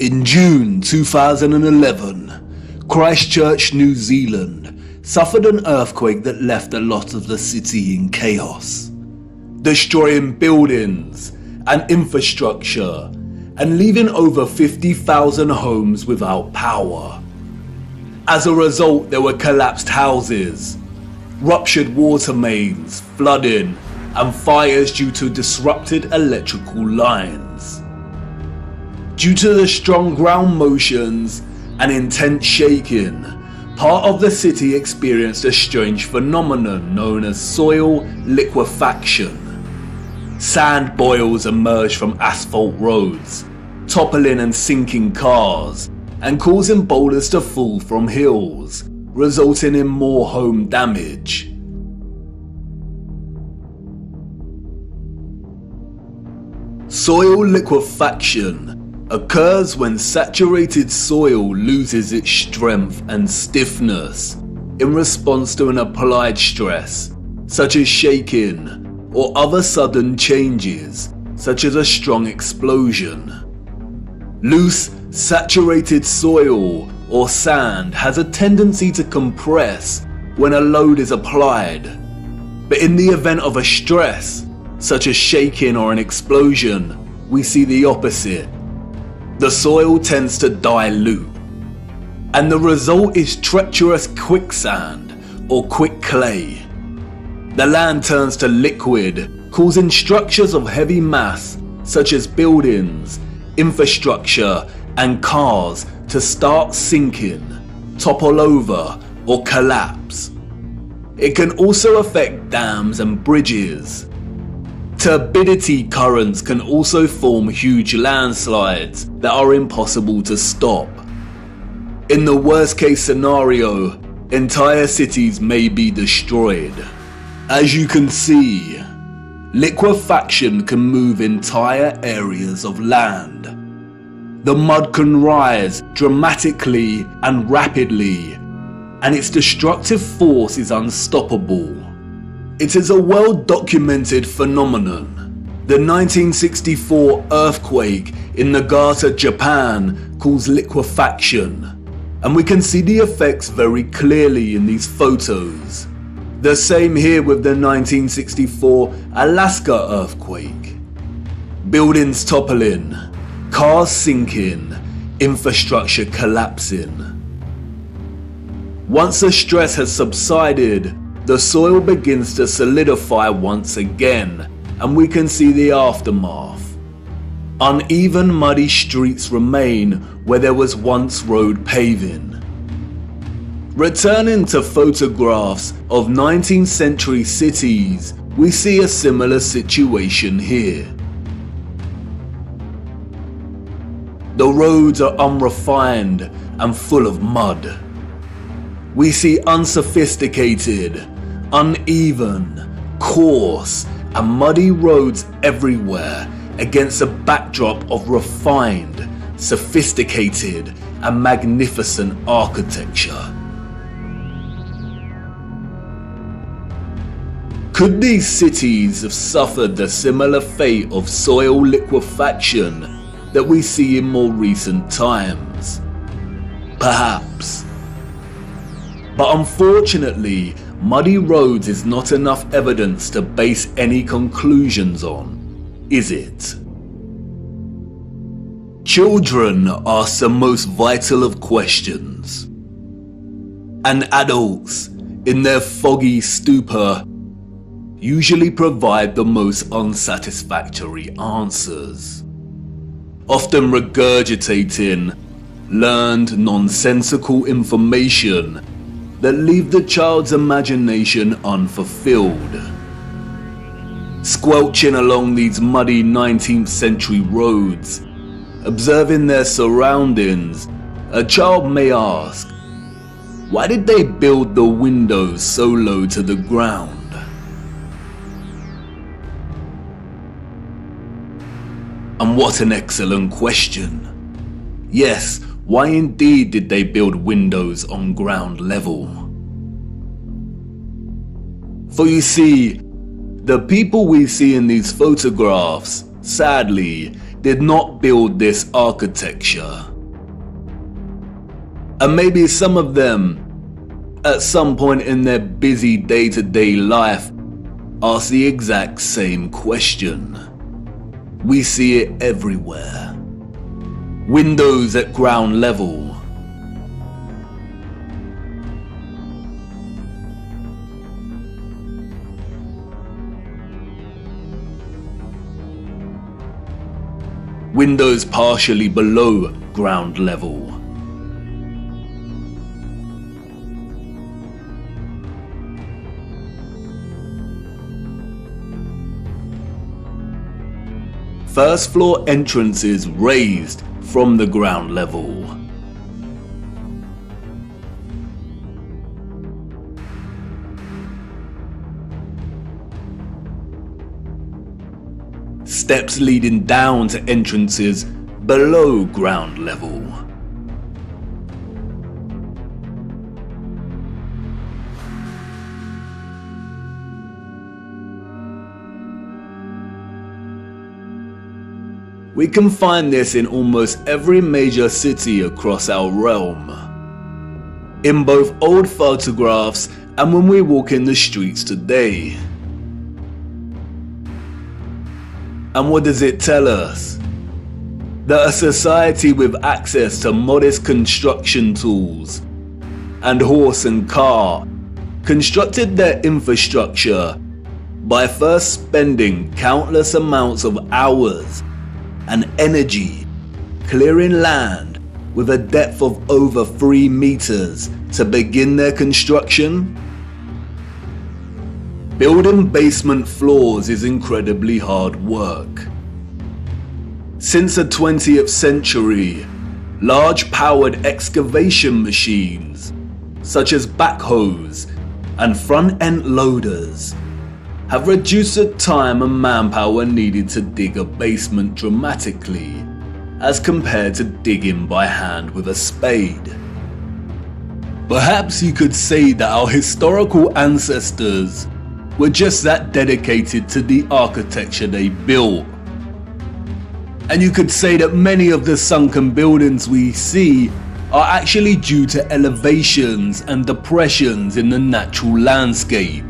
In June 2011, Christchurch, New Zealand suffered an earthquake that left a lot of the city in chaos, destroying buildings and infrastructure and leaving over 50,000 homes without power. As a result, there were collapsed houses, ruptured water mains, flooding, and fires due to disrupted electrical lines. Due to the strong ground motions and intense shaking, part of the city experienced a strange phenomenon known as soil liquefaction. Sand boils emerged from asphalt roads, toppling and sinking cars, and causing boulders to fall from hills, resulting in more home damage. Soil liquefaction occurs when saturated soil loses its strength and stiffness in response to an applied stress, such as shaking or other sudden changes, such as a strong explosion. Loose, saturated soil or sand has a tendency to compress when a load is applied, but in the event of a stress, such as shaking or an explosion, we see the opposite. The soil tends to dilute, and the result is treacherous quicksand or quick clay. The land turns to liquid, causing structures of heavy mass such as buildings, infrastructure, and cars to start sinking, topple over, or collapse. It can also affect dams and bridges. Turbidity currents can also form huge landslides that are impossible to stop. In the worst case scenario, entire cities may be destroyed. As you can see, liquefaction can move entire areas of land. The mud can rise dramatically and rapidly, and its destructive force is unstoppable. It is a well-documented phenomenon. The 1964 earthquake in Nagata, Japan caused liquefaction, and we can see the effects very clearly in these photos. The same here with the 1964 Alaska earthquake. Buildings toppling, cars sinking, infrastructure collapsing. Once the stress has subsided, the soil begins to solidify once again, and we can see the aftermath. Uneven, muddy streets remain where there was once road paving. Returning to photographs of 19th century cities, we see a similar situation here. The roads are unrefined and full of mud. We see unsophisticated, uneven, coarse, and muddy roads everywhere against a backdrop of refined, sophisticated, and magnificent architecture. Could these cities have suffered the similar fate of soil liquefaction that we see in more recent times? Perhaps. But unfortunately, muddy roads is not enough evidence to base any conclusions on, is it? Children ask the most vital of questions, and adults, in their foggy stupor, usually provide the most unsatisfactory answers, often regurgitating learned nonsensical information that leave the child's imagination unfulfilled. Squelching along these muddy 19th century roads, observing their surroundings, a child may ask, why did they build the windows so low to the ground? And what an excellent question. Yes, why indeed did they build windows on ground level? For you see, the people we see in these photographs, sadly, did not build this architecture. And maybe some of them, at some point in their busy day-to-day life, ask the exact same question. We see it everywhere. Windows at ground level. Windows partially below ground level. First floor entrances raised from the ground level. Steps leading down to entrances below ground level. We can find this in almost every major city across our realm. In both old photographs and when we walk in the streets today. And what does it tell us? That a society with access to modest construction tools and horse and car constructed their infrastructure by first spending countless amounts of hours and energy clearing land with a depth of over 3 meters to begin their construction. Building basement floors is incredibly hard work. Since the 20th century, large powered excavation machines such as backhoes and front-end loaders have reduced the time and manpower needed to dig a basement dramatically as compared to digging by hand with a spade. Perhaps you could say that our historical ancestors were just that dedicated to the architecture they built. And you could say that many of the sunken buildings we see are actually due to elevations and depressions in the natural landscape.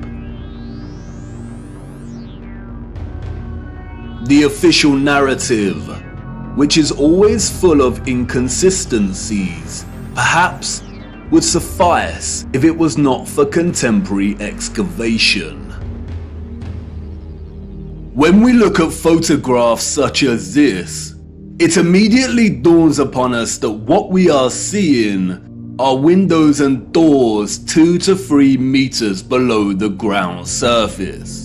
The official narrative, which is always full of inconsistencies, perhaps would suffice if it was not for contemporary excavation. When we look at photographs such as this, it immediately dawns upon us that what we are seeing are windows and doors 2 to 3 meters below the ground surface.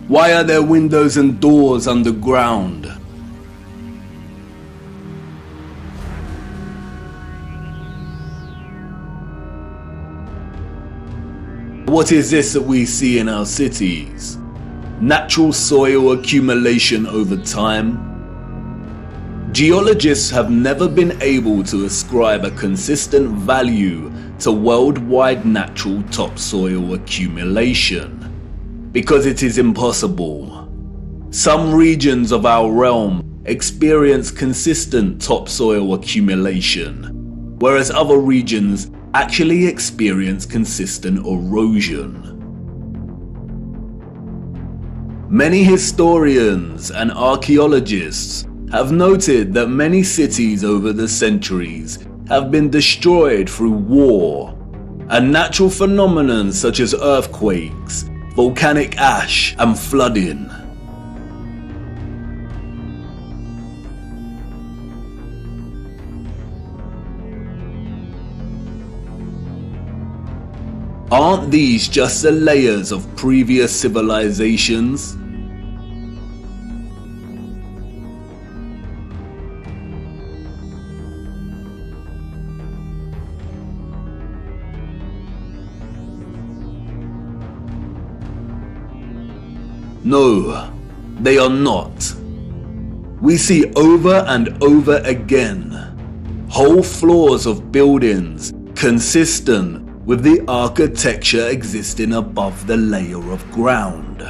Why are there windows and doors underground? What is this that we see in our cities? Natural soil accumulation over time? Geologists have never been able to ascribe a consistent value to worldwide natural topsoil accumulation, because it is impossible. Some regions of our realm experience consistent topsoil accumulation, whereas other regions actually experience consistent erosion. Many historians and archaeologists have noted that many cities over the centuries have been destroyed through war, and natural phenomena such as earthquakes, volcanic ash, and flooding. Aren't these just the layers of previous civilizations? No, they are not. We see over and over again whole floors of buildings consistent with the architecture existing above the layer of ground.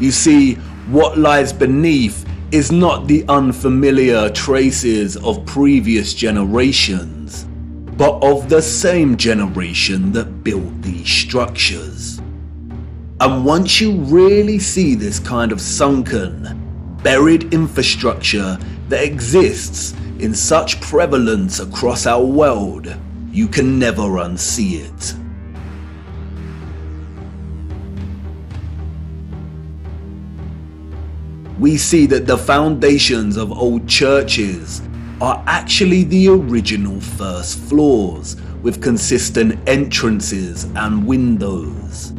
You see, what lies beneath is not the unfamiliar traces of previous generations, but of the same generation that built these structures. And once you really see this kind of sunken, buried infrastructure that exists in such prevalence across our world, you can never unsee it. We see that the foundations of old churches are actually the original first floors with consistent entrances and windows.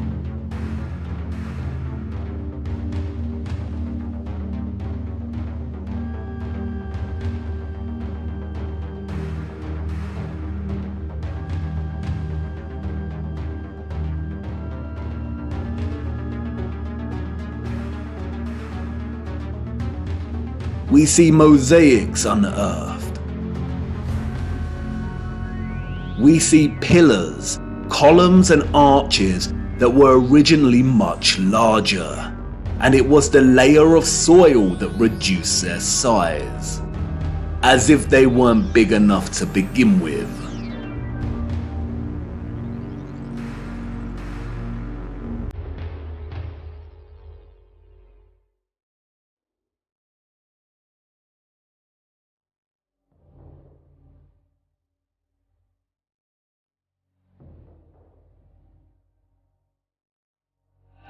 We see mosaics unearthed. We see pillars, columns and arches that were originally much larger, and it was the layer of soil that reduced their size, as if they weren't big enough to begin with.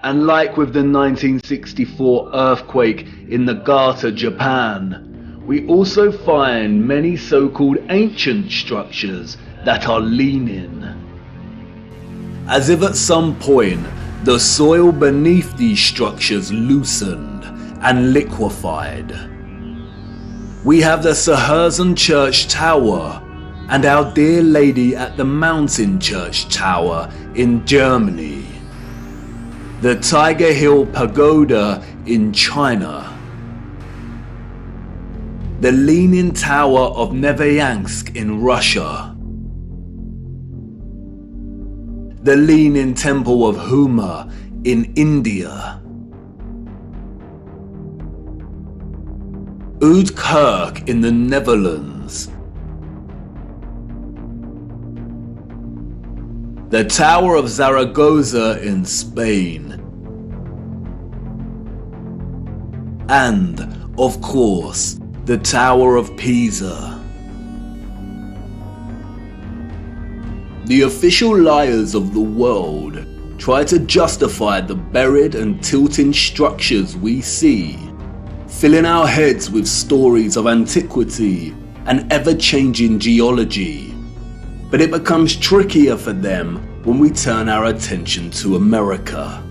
And like with the 1964 earthquake in Nagata, Japan, we also find many so-called ancient structures that are leaning, as if at some point the soil beneath these structures loosened and liquefied. We have the Sahersen Church Tower and Our Dear Lady at the Mountain Church Tower in Germany, the Tiger Hill Pagoda in China, the Leaning Tower of Neveyansk in Russia, the Leaning Temple of Huma in India, Oud Kirk in the Netherlands, the Tower of Zaragoza in Spain, and, of course, the Tower of Pisa. The official liars of the world try to justify the buried and tilting structures we see, filling our heads with stories of antiquity and ever-changing geology. But it becomes trickier for them when we turn our attention to America.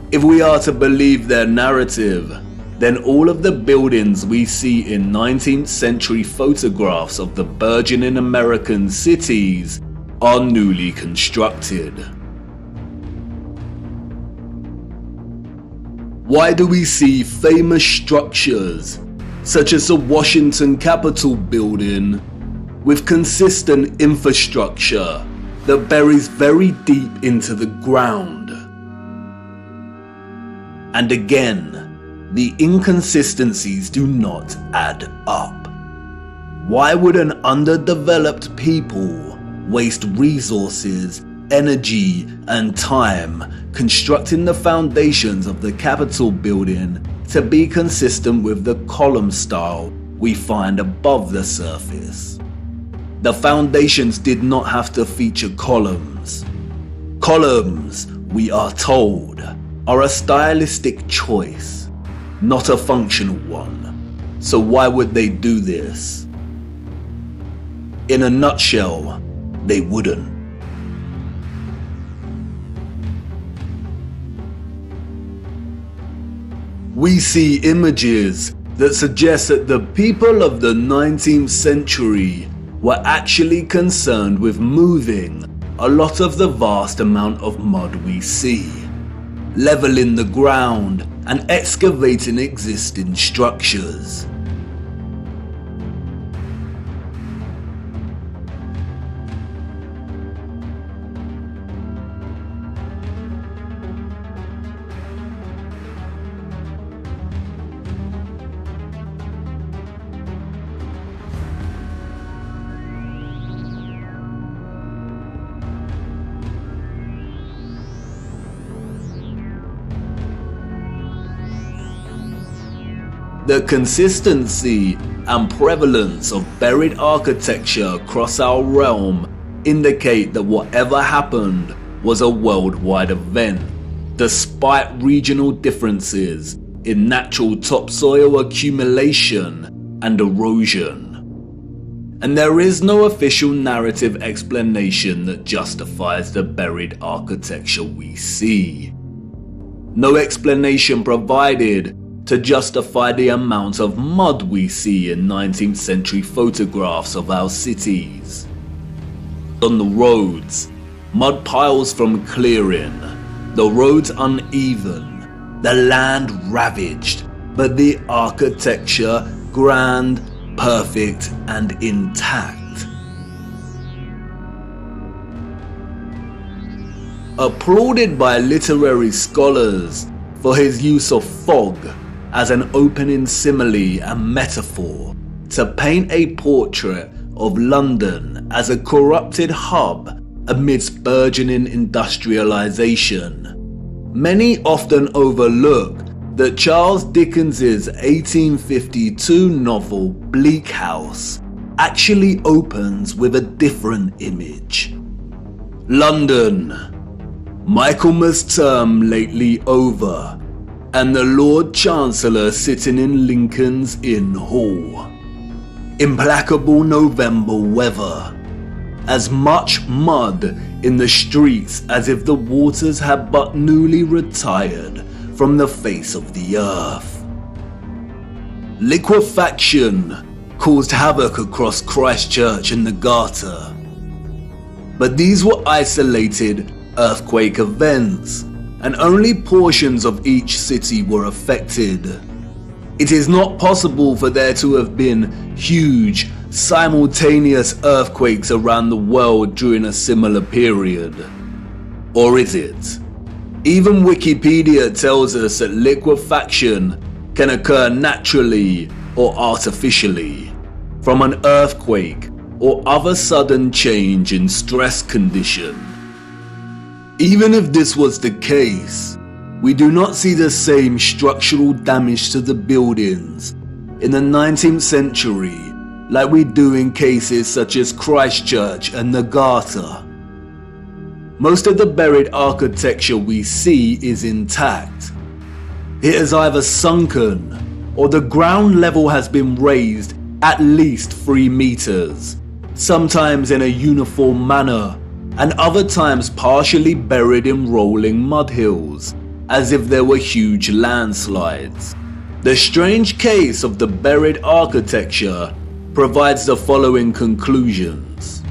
If we are to believe their narrative, then all of the buildings we see in 19th century photographs of the burgeoning American cities are newly constructed. Why do we see famous structures, such as the Washington Capitol building, with consistent infrastructure that buries very deep into the ground? And again, the inconsistencies do not add up. Why would an underdeveloped people waste resources, energy, and time constructing the foundations of the Capitol building to be consistent with the column style we find above the surface? The foundations did not have to feature columns. Columns, we are told, are a stylistic choice, not a functional one. So why would they do this? In a nutshell, they wouldn't. We see images that suggest that the people of the 19th century were actually concerned with moving a lot of the vast amount of mud we see, leveling the ground and excavating existing structures. The consistency and prevalence of buried architecture across our realm indicate that whatever happened was a worldwide event, despite regional differences in natural topsoil accumulation and erosion. And there is no official narrative explanation that justifies the buried architecture we see. No explanation provided to justify the amount of mud we see in 19th century photographs of our cities. On the roads, mud piles from clearing, the roads uneven, the land ravaged, but the architecture grand, perfect and intact. Applauded by literary scholars for his use of fog as an opening simile and metaphor to paint a portrait of London as a corrupted hub amidst burgeoning industrialization, many often overlook that Charles Dickens's 1852 novel Bleak House actually opens with a different image. London, Michaelmas term lately over, and the Lord Chancellor sitting in Lincoln's Inn Hall. Implacable November weather, as much mud in the streets as if the waters had but newly retired from the face of the earth. Liquefaction caused havoc across Christchurch and the Garter, but these were isolated earthquake events, and only portions of each city were affected. It is not possible for there to have been huge, simultaneous earthquakes around the world during a similar period. Or is it? Even Wikipedia tells us that liquefaction can occur naturally or artificially, from an earthquake or other sudden change in stress condition. Even if this was the case, we do not see the same structural damage to the buildings in the 19th century like we do in cases such as Christchurch and the Garter. Most of the buried architecture we see is intact. It is either sunken or the ground level has been raised at least 3 meters, sometimes in a uniform manner, and other times partially buried in rolling mud hills, as if there were huge landslides. The strange case of the buried architecture provides the following conclusions: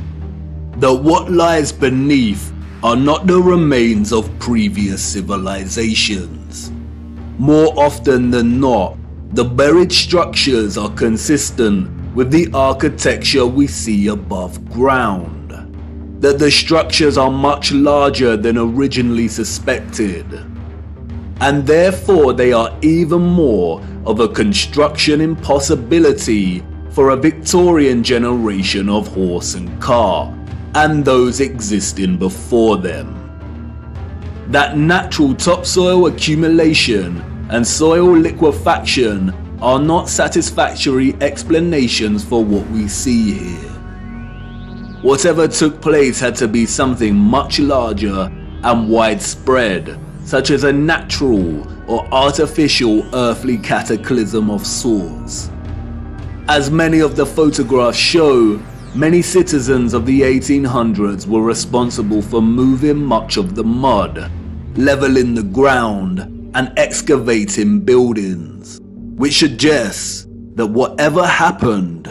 that what lies beneath are not the remains of previous civilizations. More often than not, the buried structures are consistent with the architecture we see above ground. That the structures are much larger than originally suspected, and therefore they are even more of a construction impossibility for a Victorian generation of horse and car, and those existing before them. That natural topsoil accumulation and soil liquefaction are not satisfactory explanations for what we see here. Whatever took place had to be something much larger and widespread, such as a natural or artificial earthly cataclysm of sorts. As many of the photographs show, many citizens of the 1800s were responsible for moving much of the mud, leveling the ground, and excavating buildings, which suggests that whatever happened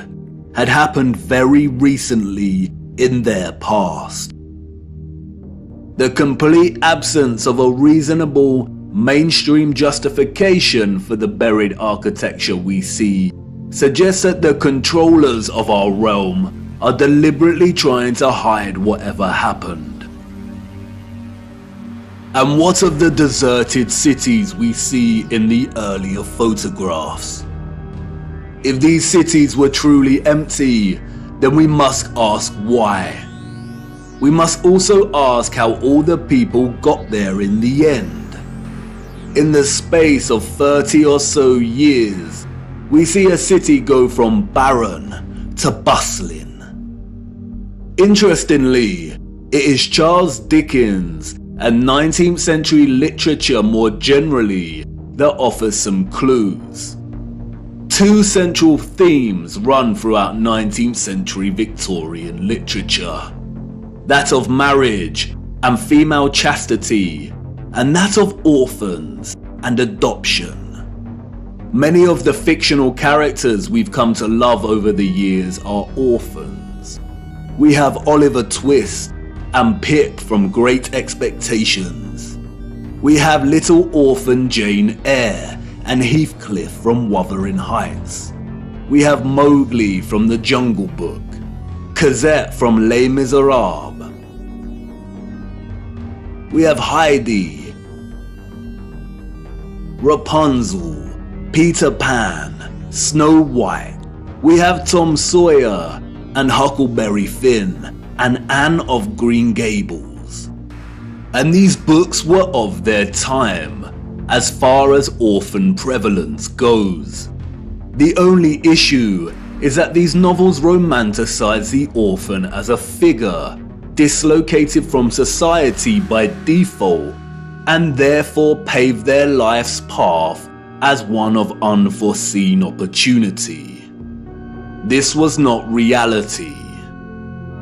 had happened very recently in their past. The complete absence of a reasonable mainstream justification for the buried architecture we see suggests that the controllers of our realm are deliberately trying to hide whatever happened. And what of the deserted cities we see in the earlier photographs? If these cities were truly empty, then we must ask why. We must also ask how all the people got there in the end. In the space of 30 or so years, we see a city go from barren to bustling. Interestingly, it is Charles Dickens and 19th century literature more generally that offers some clues. Two central themes run throughout 19th century Victorian literature: that of marriage and female chastity, and that of orphans and adoption. Many of the fictional characters we've come to love over the years are orphans. We have Oliver Twist and Pip from Great Expectations. We have little orphan Jane Eyre and Heathcliff from Wuthering Heights. We have Mowgli from The Jungle Book, Cosette from Les Miserables. We have Heidi, Rapunzel, Peter Pan, Snow White. We have Tom Sawyer and Huckleberry Finn and Anne of Green Gables. And these books were of their time as far as orphan prevalence goes. The only issue is that these novels romanticize the orphan as a figure dislocated from society by default, and therefore pave their life's path as one of unforeseen opportunity. This was not reality.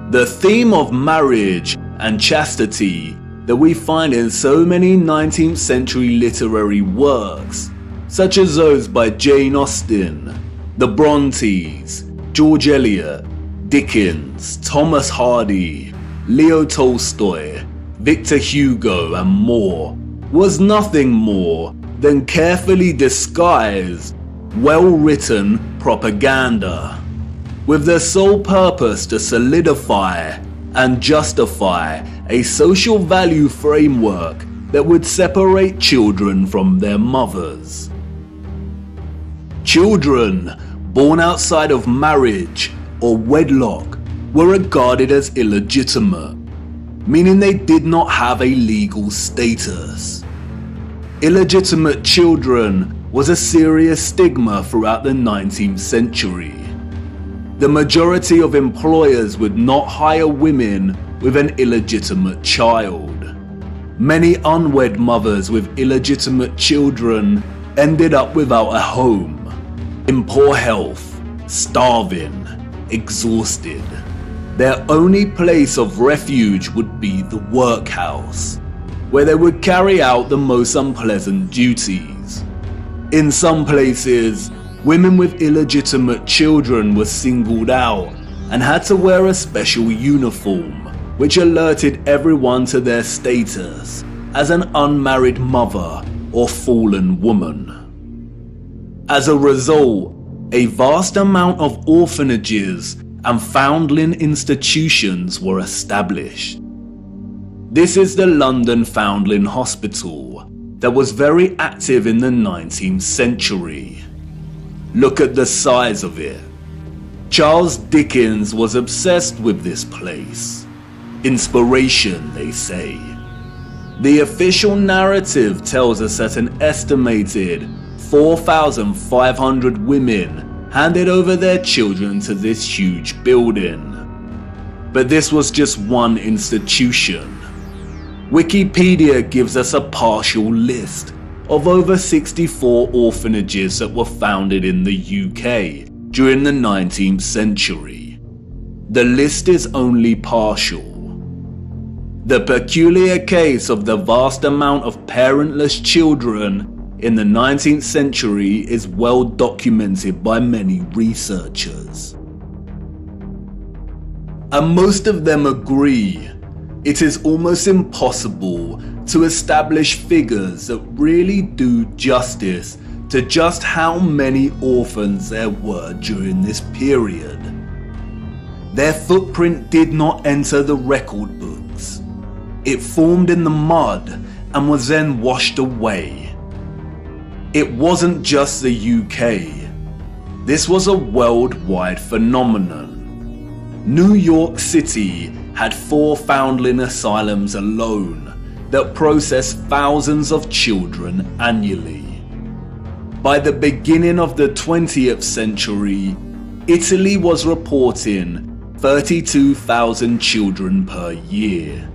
The theme of marriage and chastity that we find in so many 19th century literary works, such as those by Jane Austen, the Brontes, George Eliot, Dickens, Thomas Hardy, Leo Tolstoy, Victor Hugo and more, was nothing more than carefully disguised, well-written propaganda, with the sole purpose to solidify and justify a social value framework that would separate children from their mothers. Children born outside of marriage or wedlock were regarded as illegitimate, meaning they did not have a legal status. Illegitimate children was a serious stigma throughout the 19th century. The majority of employers would not hire women with an illegitimate child. Many unwed mothers with illegitimate children ended up without a home, in poor health, starving, exhausted. Their only place of refuge would be the workhouse, where they would carry out the most unpleasant duties. In some places, women with illegitimate children were singled out and had to wear a special uniform, which alerted everyone to their status as an unmarried mother or fallen woman. As a result, a vast amount of orphanages and foundling institutions were established. This is the London Foundling Hospital that was very active in the 19th century. Look at the size of it. Charles Dickens was obsessed with this place. Inspiration, they say. The official narrative tells us that an estimated 4,500 women handed over their children to this huge building. But this was just one institution. Wikipedia gives us a partial list of over 64 orphanages that were founded in the UK during the 19th century. The list is only partial. The peculiar case of the vast amount of parentless children in the 19th century is well documented by many researchers. And most of them agree it is almost impossible to establish figures that really do justice to just how many orphans there were during this period. Their footprint did not enter the record books. It formed in the mud and was then washed away. It wasn't just the UK. This was a worldwide phenomenon. New York City had 4 foundling asylums alone that processed thousands of children annually. by the beginning of the 20th century, Italy was reporting 32,000 children per year.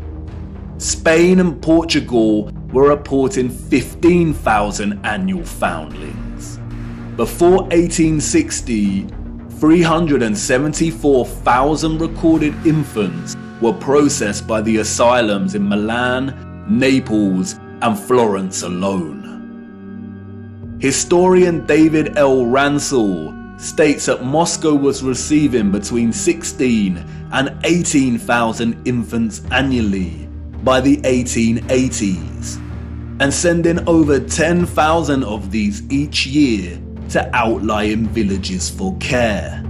Spain and Portugal were reporting 15,000 annual foundlings. Before 1860, 374,000 recorded infants were processed by the asylums in Milan, Naples, and Florence alone. Historian David L. Ransell states that Moscow was receiving between 16 and 18,000 infants annually by the 1880s, and sending over 10,000 of these each year to outlying villages for care.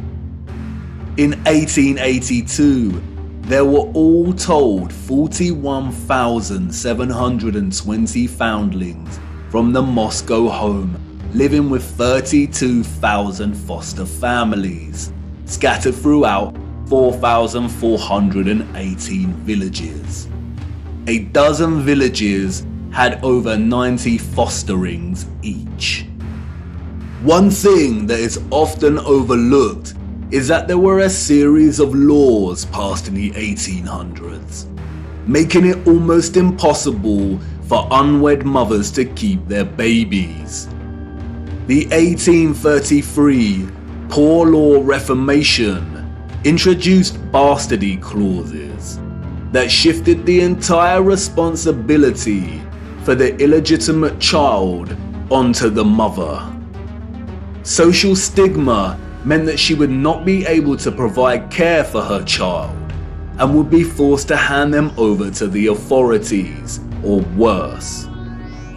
In 1882, there were all told 41,720 foundlings from the Moscow home, living with 32,000 foster families, scattered throughout 4,418 villages. A dozen villages had over 90 fosterings each. One thing that is often overlooked is that there were a series of laws passed in the 1800s, making it almost impossible for unwed mothers to keep their babies. The 1833 Poor Law Reformation introduced bastardy clauses that shifted the entire responsibility for the illegitimate child onto the mother. Social stigma meant that she would not be able to provide care for her child and would be forced to hand them over to the authorities, or worse.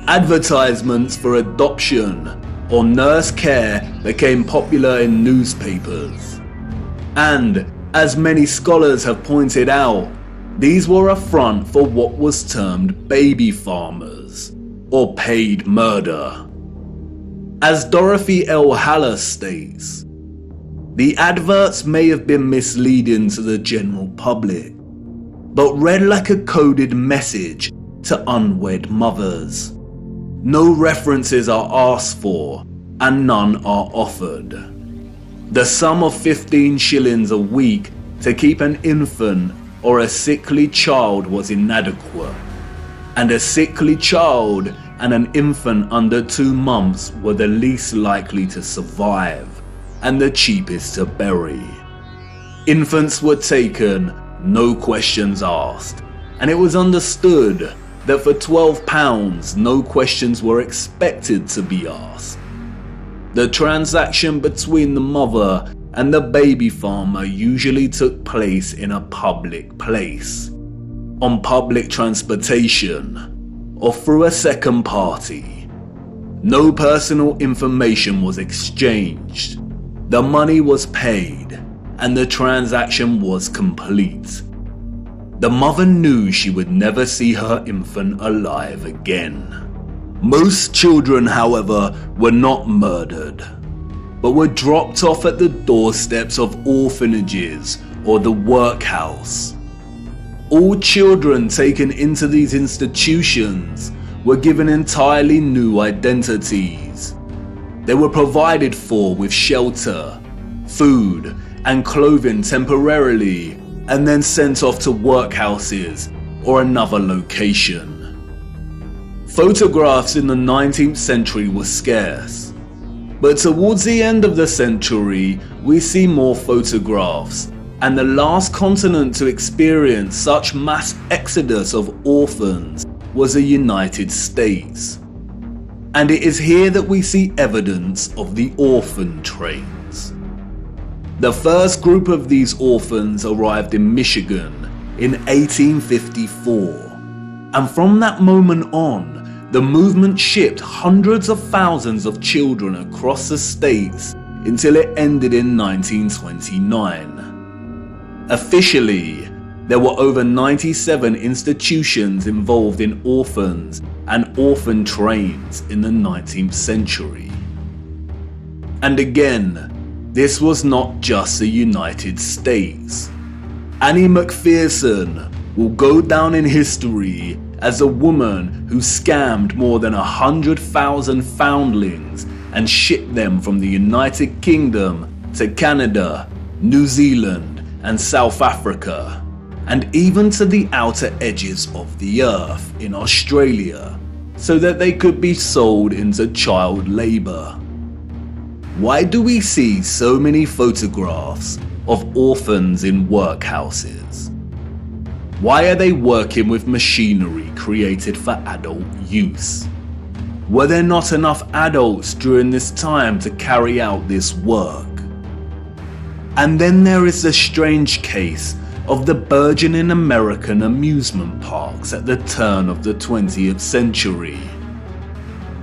Advertisements for adoption or nurse care became popular in newspapers. And, as many scholars have pointed out, these were a front for what was termed baby farmers, or paid murder. As Dorothy L. Haller states, the adverts may have been misleading to the general public, but read like a coded message to unwed mothers. No references are asked for, and none are offered. The sum of 15 shillings a week to keep an infant or a sickly child was inadequate, and a sickly child and an infant under 2 months were the least likely to survive and the cheapest to bury. Infants were taken, no questions asked, and it was understood that for £12 no questions were expected to be asked. The transaction between the mother and the baby farmer usually took place in a public place, on public transportation, or through a second party. No personal information was exchanged. The money was paid, and the transaction was complete. The mother knew she would never see her infant alive again. Most children, however, were not murdered, but were dropped off at the doorsteps of orphanages or the workhouse. All children taken into these institutions were given entirely new identities. They were provided for with shelter, food, and clothing temporarily, and then sent off to workhouses or another location. Photographs in the 19th century were scarce, but towards the end of the century we see more photographs, and the last continent to experience such mass exodus of orphans was the United States. And it is here that we see evidence of the orphan trains. The first group of these orphans arrived in Michigan in 1854, and from that moment on, the movement shipped hundreds of thousands of children across the states until it ended in 1929. Officially, there were over 97 institutions involved in orphans and orphan trains in the 19th century. And again, this was not just the United States. Annie McPherson will go down in history as a woman who scammed more than 100,000 foundlings and shipped them from the United Kingdom to Canada, New Zealand, and South Africa, and even to the outer edges of the earth in Australia, so that they could be sold into child labour. Why do we see so many photographs of orphans in workhouses? Why are they working with machinery created for adult use? Were there not enough adults during this time to carry out this work? And then there is the strange case of the burgeoning American amusement parks at the turn of the 20th century.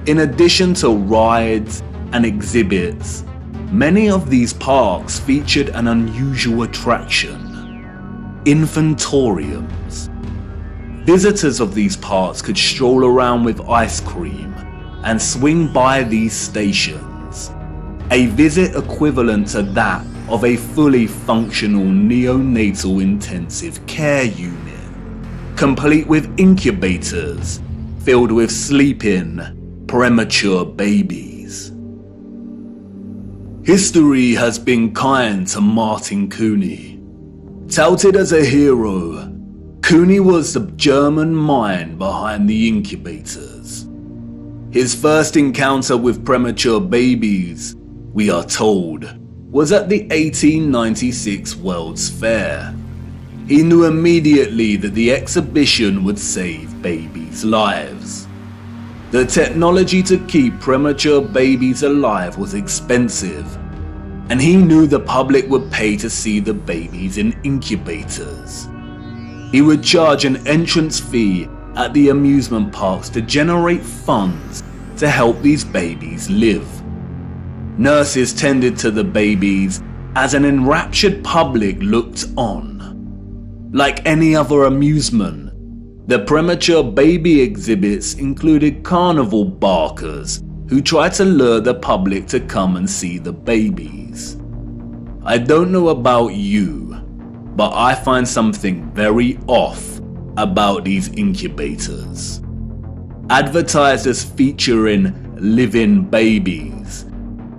In addition to rides and exhibits, many of these parks featured an unusual attraction: infantoriums. Visitors of these parks could stroll around with ice cream and swing by these stations, a visit equivalent to that of a fully functional neonatal intensive care unit, complete with incubators filled with sleeping, premature babies. History has been kind to Martin Cooney. Touted as a hero, Cooney was the German mind behind the incubators. His first encounter with premature babies, we are told, was at the 1896 World's Fair. He knew immediately that the exhibition would save babies' lives. The technology to keep premature babies alive was expensive, and he knew the public would pay to see the babies in incubators. He would charge an entrance fee at the amusement parks to generate funds to help these babies live. Nurses tended to the babies as an enraptured public looked on. Like any other amusement, the premature baby exhibits included carnival barkers who tried to lure the public to come and see the babies. I don't know about you, but I find something very off about these incubators. Advertised as featuring living babies,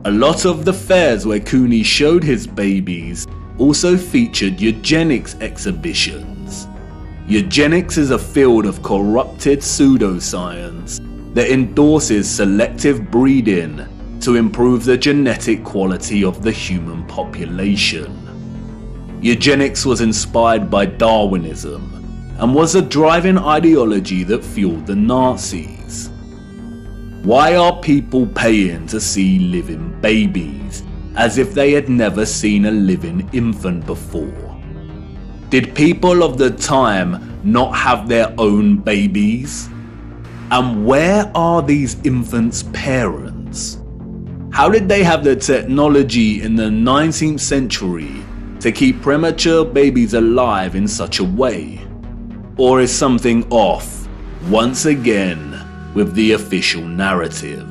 a lot of the fairs where Cooney showed his babies also featured eugenics exhibitions. Eugenics is a field of corrupted pseudoscience that endorses selective breeding to improve the genetic quality of the human population. Eugenics was inspired by Darwinism and was a driving ideology that fueled the Nazis. Why are people paying to see living babies as if they had never seen a living infant before? Did people of the time not have their own babies? And where are these infants' parents? How did they have the technology in the 19th century to keep premature babies alive in such a way? Or is something off, once again, with the official narrative?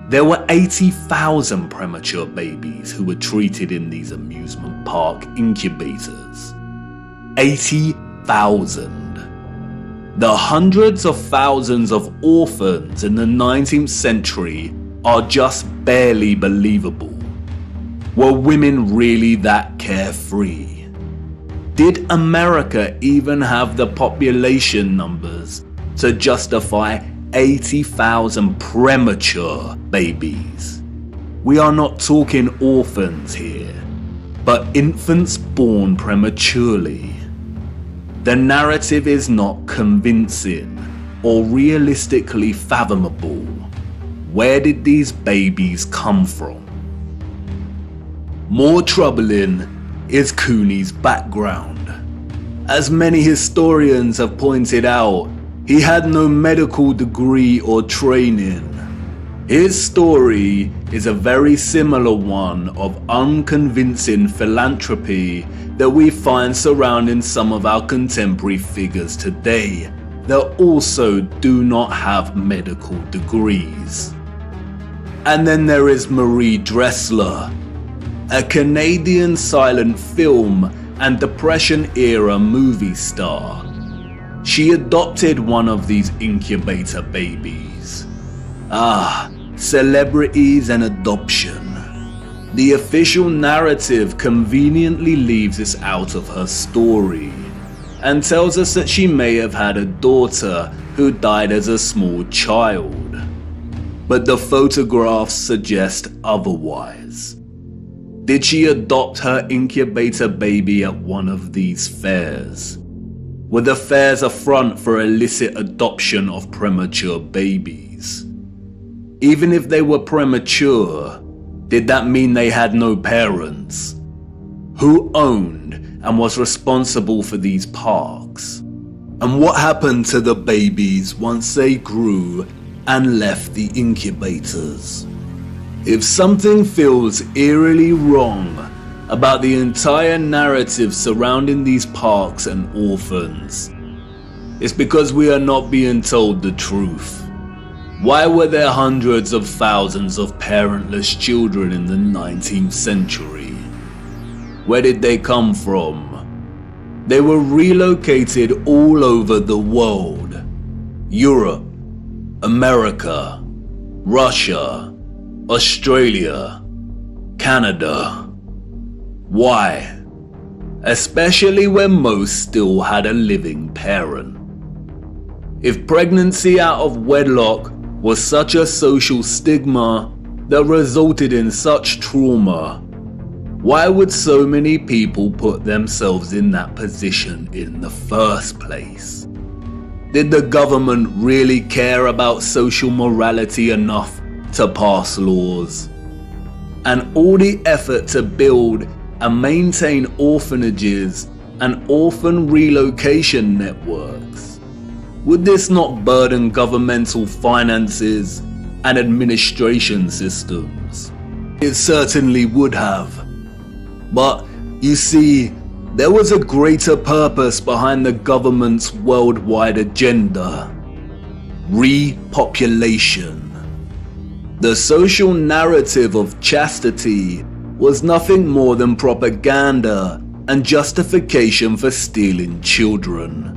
There were 80,000 premature babies who were treated in these amusement park incubators. 80,000. The hundreds of thousands of orphans in the 19th century are just barely believable. Were women really that carefree? Did America even have the population numbers to justify 80,000 premature babies? We are not talking orphans here, but infants born prematurely. The narrative is not convincing or realistically fathomable. Where did these babies come from? More troubling is Cooney's background. As many historians have pointed out, he had no medical degree or training. His story is a very similar one of unconvincing philanthropy that we find surrounding some of our contemporary figures today that also do not have medical degrees. And then there is Marie Dressler, a Canadian silent film and Depression-era movie star. She adopted one of these incubator babies. celebrities and adoption. The official narrative conveniently leaves this out of her story and tells us that she may have had a daughter who died as a small child. But the photographs suggest otherwise. Did she adopt her incubator baby at one of these fairs? Were the fairs a front for illicit adoption of premature babies? Even if they were premature, did that mean they had no parents? Who owned and was responsible for these parks? And what happened to the babies once they grew and left the incubators? If something feels eerily wrong about the entire narrative surrounding these parks and orphans, it's because we are not being told the truth. Why were there hundreds of thousands of parentless children in the 19th century? Where did they come from? They were relocated all over the world. Europe, America, Russia, Australia, Canada. Why? Especially when most still had a living parent. If pregnancy out of wedlock was such a social stigma that resulted in such trauma, why would so many people put themselves in that position in the first place? Did the government really care about social morality enough to pass laws? And all the effort to build and maintain orphanages and orphan relocation networks, would this not burden governmental finances and administration systems? It certainly would have. But you see, there was a greater purpose behind the government's worldwide agenda: repopulation. The social narrative of chastity was nothing more than propaganda and justification for stealing children.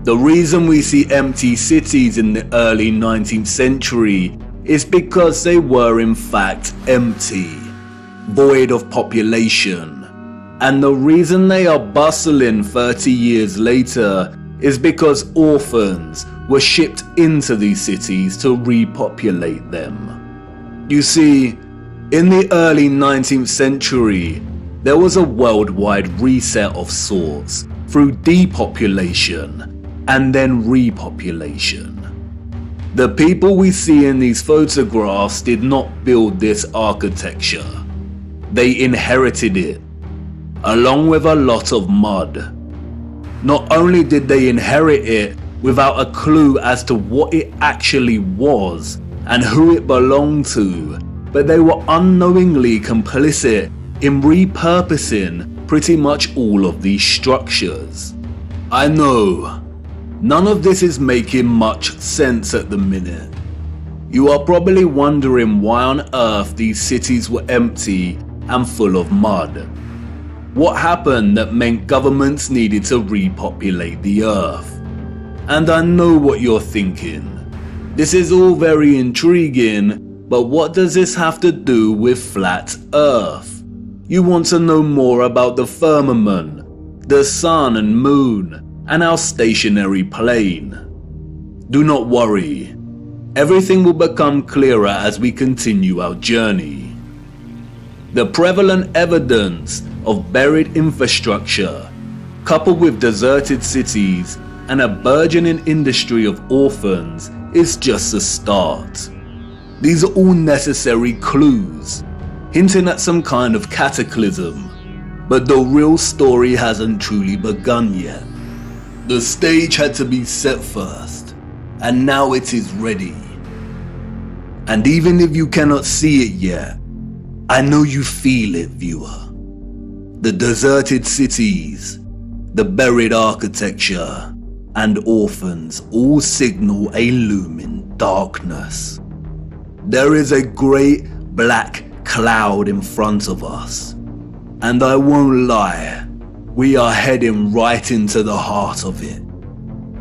The reason we see empty cities in the early 19th century is because they were in fact empty, void of population. And the reason they are bustling 30 years later is because orphans were shipped into these cities to repopulate them. You see, in the early 19th century, there was a worldwide reset of sorts through depopulation and then repopulation. The people we see in these photographs did not build this architecture. They inherited it, along with a lot of mud. Not only did they inherit it without a clue as to what it actually was and who it belonged to, but they were unknowingly complicit in repurposing pretty much all of these structures. I know, none of this is making much sense at the minute. You are probably wondering why on earth these cities were empty and full of mud. What happened that meant governments needed to repopulate the earth? And I know what you're thinking. This is all very intriguing, but what does this have to do with flat earth? You want to know more about the firmament, the sun and moon, and our stationary plane. Do not worry. Everything will become clearer as we continue our journey. The prevalent evidence of buried infrastructure, coupled with deserted cities and a burgeoning industry of orphans, is just a start. These are all necessary clues, hinting at some kind of cataclysm, but the real story hasn't truly begun yet. The stage had to be set first, and now it is ready. And even if you cannot see it yet, I know you feel it, viewer. The deserted cities, the buried architecture, and orphans all signal a looming darkness. There is a great black cloud in front of us, and I won't lie, we are heading right into the heart of it.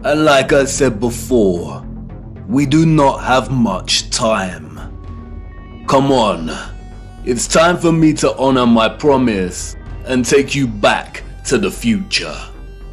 And like I said before, we do not have much time. Come on, it's time for me to honor my promise and take you back to the future.